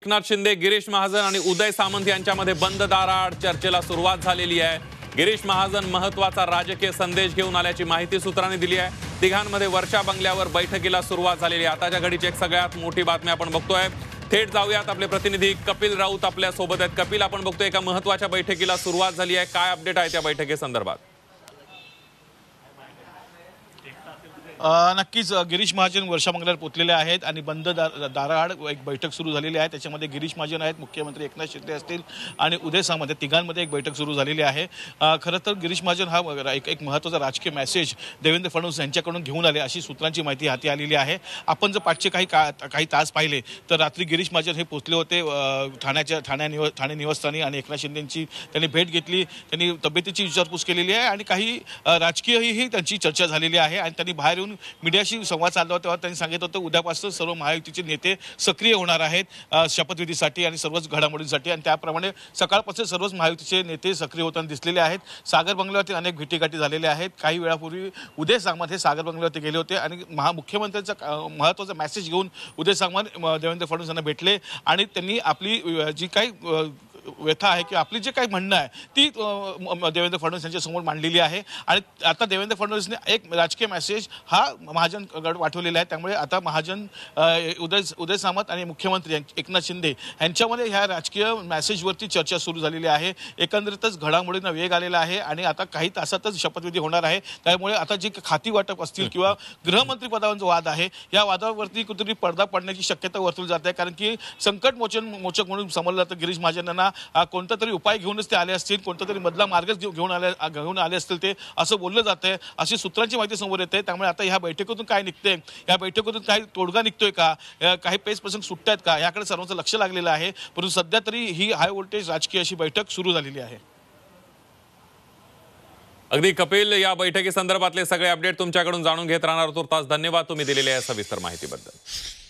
एकनाथ शिंदे, गिरीश महाजन आणि उदय सामंत यांच्यामध्ये बंद दाराआड चर्चेला सुरुवात झालेली आहे। गिरीश महाजन महत्त्वाचा राजकीय संदेश घेऊन आल्याची माहिती सूत्रांनी दिली आहे। तिघांमध्ये वर्षा बंगल्यावर बैठकीला सुरुवात झालेली आहे। आताच्या घडीची एक सगळ्यात मोठी बातमी आपण बघतोय। थेट जाऊयात, आपले प्रतिनिधी कपिल राऊत आपल्या सोबत आहेत। कपिल, आपण बघतोय एका महत्त्वाच्या बैठकीला सुरुवात झाली आहे, काय अपडेट आहे त्या बैठकीसंदर्भात? नक्कीच गिरीश महाजन वर्षा बंगल्यावर पोहोचलेले आहेत आणि बंद दाराआड एक बैठक सुरू झालेली आहे। त्याच्यामध्ये गिरीश महाजन आहेत, मुख्यमंत्री एकनाथ शिंदे असतील आणि उदय सामंत, तिघांमध्ये एक बैठक सुरू झालेली आहे। खरं तर गिरीश महाजन हा एक महत्त्वाचा राजकीय मेसेज देवेंद्र फडणवीस यांच्याकडून घेऊन आले अशी सूत्रांची माहिती हाती आलेली आहे। आपण जर पाठचे काही तास पाहिले तर रात्री गिरीश महाजन हे पोहोचले होते ठाणे निवासस्थानी आणि एकनाथ शिंदेंची त्यांनी भेट घेतली, त्यांनी तब्येतीची विचारपूस केलेली आहे आणि काही राजकीयही त्यांची चर्चा झालेली आहे आणि त्यांनी बाहेर येऊन मीडियाशी संवाद साधला होता। तेव्हा त्यांनी सांगितलं होतं उद्यापासून सर्व महायुतीचे नेते सक्रिय होणार आहेत शपथविधीसाठी आणि सर्वच घडामोडींसाठी, आणि त्याप्रमाणे सकाळपासून सर्वच महायुतीचे नेते सक्रिय होताना दिसलेले आहेत। सागर बंगल्यावरती अनेक भेटीगाठी झालेल्या आहेत। काही वेळापूर्वी उदय सामंत हे सागर बंगल्यावरती गेले होते आणि मुख्यमंत्र्यांचा महत्त्वाचा मेसेज घेऊन उदय सामंत देवेंद्र फडणवीस यांना भेटले आणि त्यांनी आपली जी काही व्यथा आहे की आपली जे काही म्हणणं आहे ती देवेंद्र फडणवीस यांच्या समोर मांडलेली आहे। आणि आता देवेंद्र फडणवीसने एक राजकीय मेसेज हा महाजन गट पाठवलेला आहे। त्यामुळे आता महाजन उदय सामंत आणि मुख्यमंत्री एकनाथ शिंदे यांच्यामध्ये ह्या राजकीय मेसेजवरती चर्चा सुरू झालेली आहे। एकंदरीतच घडामोडींना वेग आलेला आहे आणि आता काही तासातच शपथविधी होणार आहे। त्यामुळे आता जी खाती वाटप असतील किंवा गृहमंत्री पदावरचा वाद आहे या वादावरती कुठेतरी पडदा पडण्याची शक्यता वर्तवली जाते, कारण की संकट मोचक म्हणून समजलं जातं गिरीश महाजन यांना कोणता तरी उपाय घेऊनच ते आले असतील, कोणता तरी मधला मार्गच घेऊन आले असतील ते, असं बोललं जातंय, अशी सूत्रांची माहिती समोर येते। त्यामुळे आता ह्या बैठकीतून काय निघते, या बैठकीतून काही तोडगा निघतोय का, काही पेच प्रसंग सुटतायत का, याकडे सर्वांचं लक्ष लागलेलं आहे। परंतु सध्या तरी ही हाय व्होल्टेज राजकीय अशी बैठक सुरू झालेली आहे। अगदी कपिल, या बैठकी संदर्भातले सगळे अपडेट तुमच्याकडून जाणून घेत राहणार होतो। धन्यवाद तुम्ही दिलेल्या या सविस्तर माहितीबद्दल।